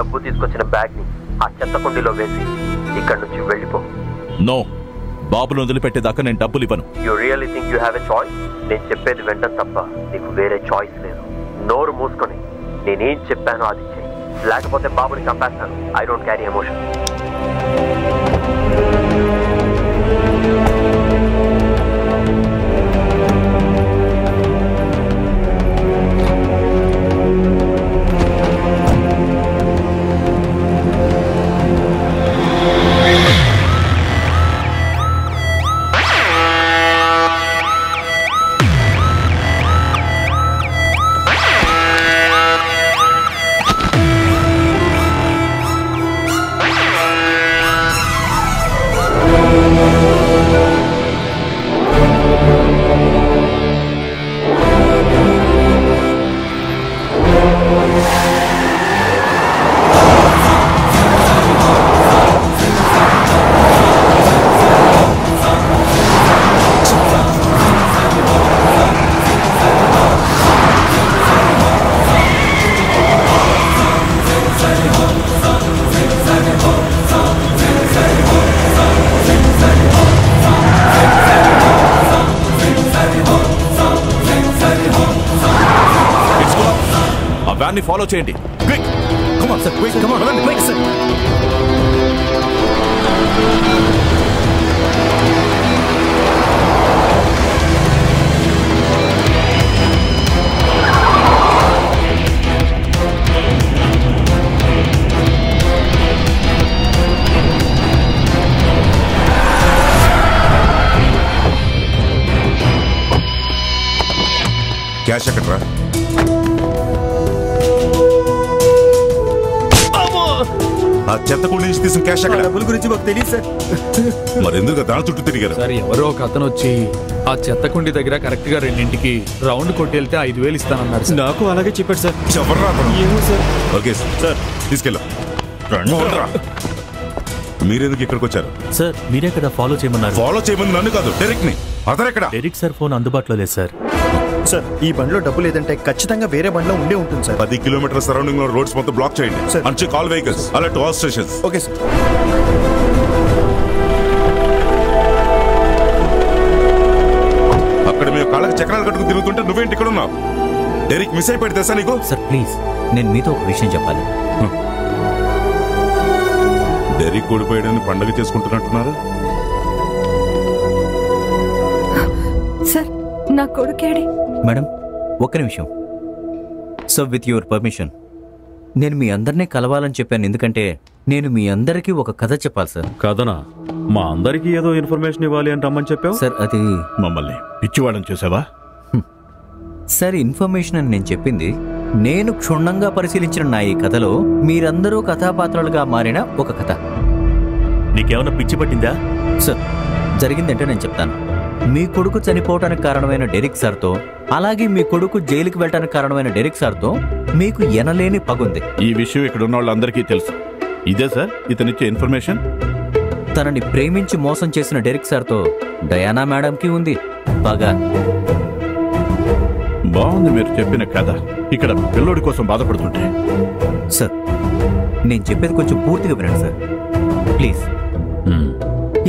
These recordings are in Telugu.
డబ్బు తీసుకొచ్చిన బ్యాగ్ ని ఆ చెత్త కుండీలో వేసి ఇక్కడి నుంచి వెళ్ళిపో. నో, బాబును వదిలిపెట్టేదాకా నేను డబ్బులు ఇవ్వను. You really think you have a choice? నేను చెప్పేది వెంటనే తప్ప నీకు వేరే చాయిస్ లేదు. నోరు మూసుకొని నేనేం చెప్పానో అది చెయ్యి, లేకపోతే బాబుని చంపేస్తాను. I don't carry emotion. Follow చేయండి. Quick come on sir, quick come on, run quick sir. Cash ఎక్కడ్రా? ఆ చెత్త కుండీ నుంచి తీసిన క్యాష్ ఎక్కడ? డబ్బుల గురించి మాకు తెలియదు సార్. మరి ఎందుకు దాని చుట్టూ తిరిగారు? సార్ ఎవరో ఒక అతను వచ్చి ఆ చెత్త కుండీ దగ్గర కరెక్ట్ గా రెండింటికి రౌండ్ కొట్టి వెళ్తే 5,000 ఇస్తానన్నారు సార్. నాకు అలాగే చెప్పాడు సార్. ఎవరు అతను? ఏమో సార్. Okay sir, తీసుకెళ్ళా. మీరెందుకు ఇక్కడికి వచ్చారు? సార్ మీరే కదా ఫాలో చేయమన్నారు. ఫాలో చేయమని నన్ను కాదు, డెరెక్ట్ ని. అతనెక్కడ? డెరిక్ సార్ ఫోన్ అందుబాటులో లేదు సార్. సార్ ఈ బండిలో డబ్బు లేదంటే ఖచ్చితంగా వేరే బండిలో ఉండే ఉంటుంది సార్. 10 కిలోమీటర్ సరౌండింగ్ లో రోడ్స్ మొత్తం బ్లాక్ చేయండి. అంచే call vehicles alert all stations. Okay sir. అక్కడ మేము కాళ్ళకి చక్రాలు కట్టుకు తిరుగుతుంటే నువ్వేంటి ఇక్కడ ఉన్నావు? డెరిక్ మిస్ అయిపోయి తెలుసా నీకు? సార్ ప్లీజ్, నేను మీతో ఒక విషయం చెప్పాలి. డెరిక్ ఓడిపోయాడని పండుగ చేసుకుంటున్నట్టున్నారు. సార్ నా కొడుకేడి? మేడం ఒక్క నిమిషం. సో విత్ యువర్ పర్మిషన్ నేను మీ అందరినీ కలవాలని చెప్పాను, ఎందుకంటే నేను మీ అందరికీ ఒక కథ చెప్పాలి సార్. కథనా? మా అందరికీ ఏదో ఇన్ఫర్మేషన్ ఇవ్వాలి అని రమ్మని చెప్పావు సార్. అది మమ్మల్ని పిచ్చివాడని చేసావా? సార్ ఇన్ఫర్మేషన్ అని నేను చెప్పింది నేను క్షుణ్ణంగా పరిశీలించిన నా ఈ కథలో మీరందరూ కథాపాత్రలుగా మారిన ఒక కథ. నీకేమన్నా పిచ్చి పట్టిందా? సార్ జరిగిందంటే నేను చెప్తాను. మీ కొడుకు చనిపోవటానికి కారణమైన డెరిక్ సార్తో, అలాగే మీ కొడుకు జైలుకి వెళ్ళటానికి కారణమైన డెరిక్ సార్తో మీకు ఎనలేని పగుంది. ఈ విషయం ఇక్కడ ఉన్న వాళ్ళందరికీ తెలుసు. ఇదే సార్ ఇతనిచ్చే ఇన్ఫర్మేషన్. తనని ప్రేమించి మోసం చేసిన డెరిక్ సార్తో డయానా మేడంకి ఉంది పగ. బాగుంది మీరు చెప్పిన కథ. ఇక్కడ పిల్లోడి కోసం బాధపడుతుంటే. సార్ నేను చెప్పేది కొంచెం పూర్తిగా వినండి సార్ ప్లీజ్.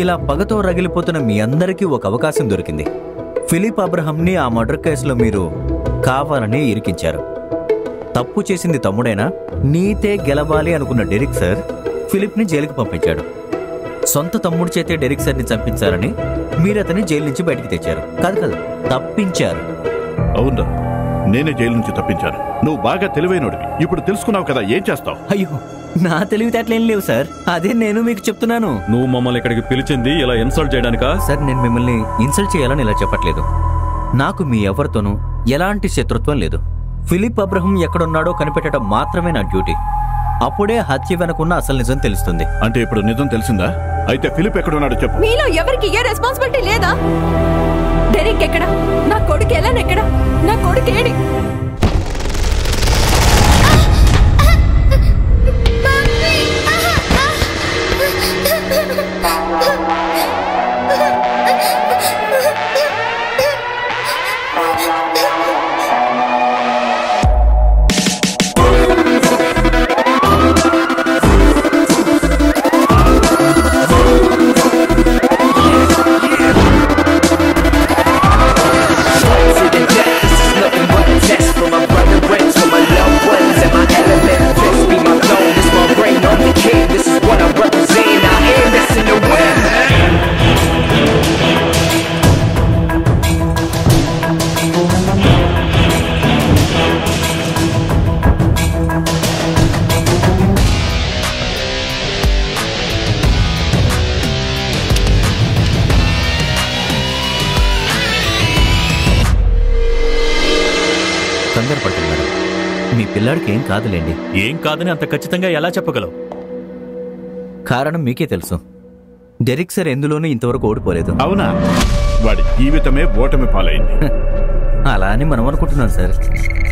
ఇలా పగతో రగిలిపోతున్న మీ అందరికీ ఒక అవకాశం దొరికింది. ఫిలిప్ అబ్రహాంని ఆ మర్డర్ కేసులో మీరు కావాలని ఇరికించారు. తప్పు చేసింది తమ్ముడైనా నీతే గెలవాలి అనుకున్న డెరిక్ సార్ ఫిలిప్ని జైలుకి పంపించాడు. సొంత తమ్ముడు చేతే డెరిక్ సార్ని చంపించాలని మీరు అతన్ని జైలు నుంచి బయటికి తెచ్చారు. కాదు తప్పించారు. అవునా? నేనే జైలు నుంచి తప్పించాను. నువ్వు బాగా తెలివైనోడివి. ఇప్పుడు తెలుసుకున్నావు కదా, ఏం చేస్తావు? అయ్యో నా తెలివితేటలేం లేవు సార్, అదే నేను మీకు చెప్తున్నాను. నువ్వు మమ్మల్ని ఇక్కడికి పిలిచింది ఇలా ఇన్సల్ట్ చేయడానికా? సార్ నేను మిమ్మల్ని ఇన్సల్ట్ చేయాలని ఇలా చెప్పట్లేదు. నాకు మీ ఎవరితోనూ ఎలాంటి శత్రుత్వం లేదు. ఫిలిప్ అబ్రహం ఎక్కడున్నాడో కనిపెట్టడం మాత్రమే నా డ్యూటీ. అప్పుడే హత్య వెనకున్న అసలు నిజం తెలుస్తుంది. అంటే ఇప్పుడు నిజం తెలిసిందా? అయితే ఫిలిప్ ఎక్కడున్నాడో చెప్పు. మీలో ఎవరికి ఏ రెస్పాన్సిబిలిటీ లేదా? డెరిక్ ఎక్కడ? నా కొడుకు ఎలాన్ ఎక్కడ? నా కొడుకు ఏడి? కంగారు పడుతున్నారు. మీ పిల్లాడికి ఏం కాదులేండి. ఏం కాదని అంత ఖచ్చితంగా ఎలా చెప్పగలవు? కారణం మీకే తెలుసు. డెరిక్ సార్ ఎందులోనూ ఇంతవరకు ఓడిపోలేదు. అవునా? వాడి జీవితమే ఓటమి పాలైంది. అలా అని మనం అనుకుంటున్నాం సార్.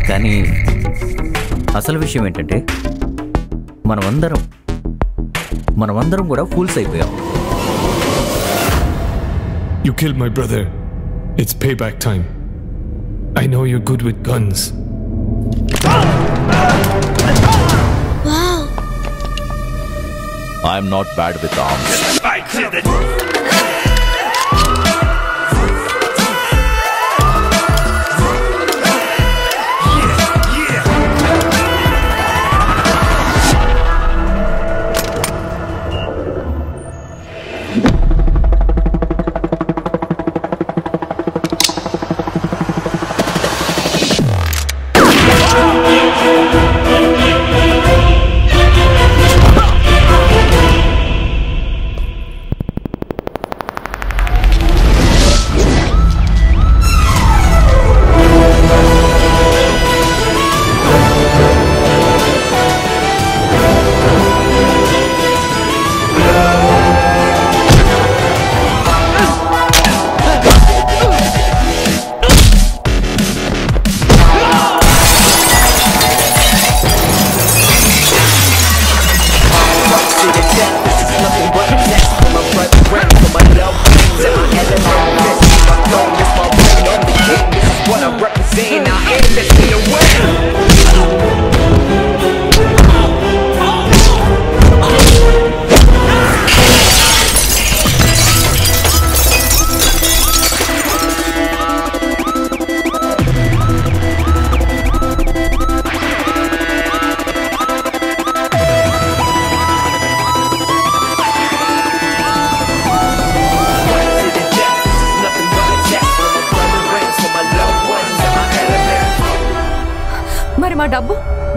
కానీ అసలు విషయం ఏంటంటే మనమందరం కూడా ఫూల్స్ అయిపోయాం. You killed my brother. It's payback time. I know you're good with guns. Wow. I'm not bad with arms.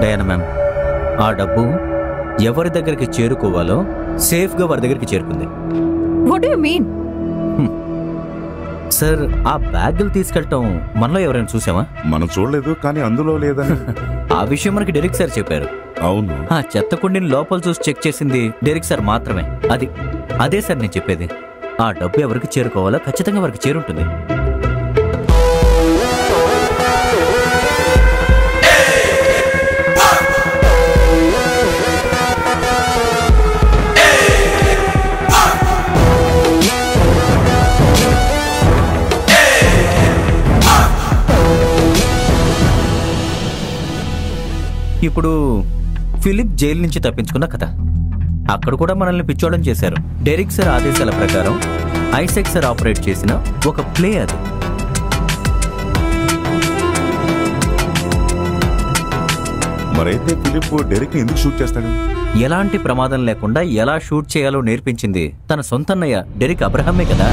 Diana ma'am, ఆ డబ్బు ఎవరి దగ్గరికి చేరుకోవాలో సేఫ్గా వారి దగ్గరికి చేరుకుంది. What you mean? సార్, ఆ బ్యాగులు తీసుకెళ్ళటం మనలో ఎవరైనా చూసామా? మనం చూడలేదు, కానీ అందులో లేదని. ఆ విషయం మనకి డెరిక్ సార్ చెప్పారు. అవును. ఆ చెత్త కుండిని లోపల చూసి చెక్ చేసింది డెరిక్ సార్ మాత్రమే. అదే సార్ నేను చెప్పేది. ఆ డబ్బు ఎవరికి చేరుకోవాలో ఖచ్చితంగా వారికి చేరుంటుంది. ఇప్పుడు ఫిలిప్ జైలు నుంచి తప్పించుకున్న కథ. అక్కడ కూడా మనల్ని పిచ్చోడం చేశారు. డెరిక్ సార్ ఆదేశాల ప్రకారం ఐసెక్ సార్ ఆపరేట్ చేసిన ఒక ప్లే అది. మరైతే ఫిలిప్ డెరిక్ ని ఎందుకు షూట్ చేస్తాడు? ఎలాంటి ప్రమాదం లేకుండా ఎలా షూట్ చేయాలో నేర్పించింది తన సొంతన్నయ్య డెరిక్ అబ్రహమే కదా.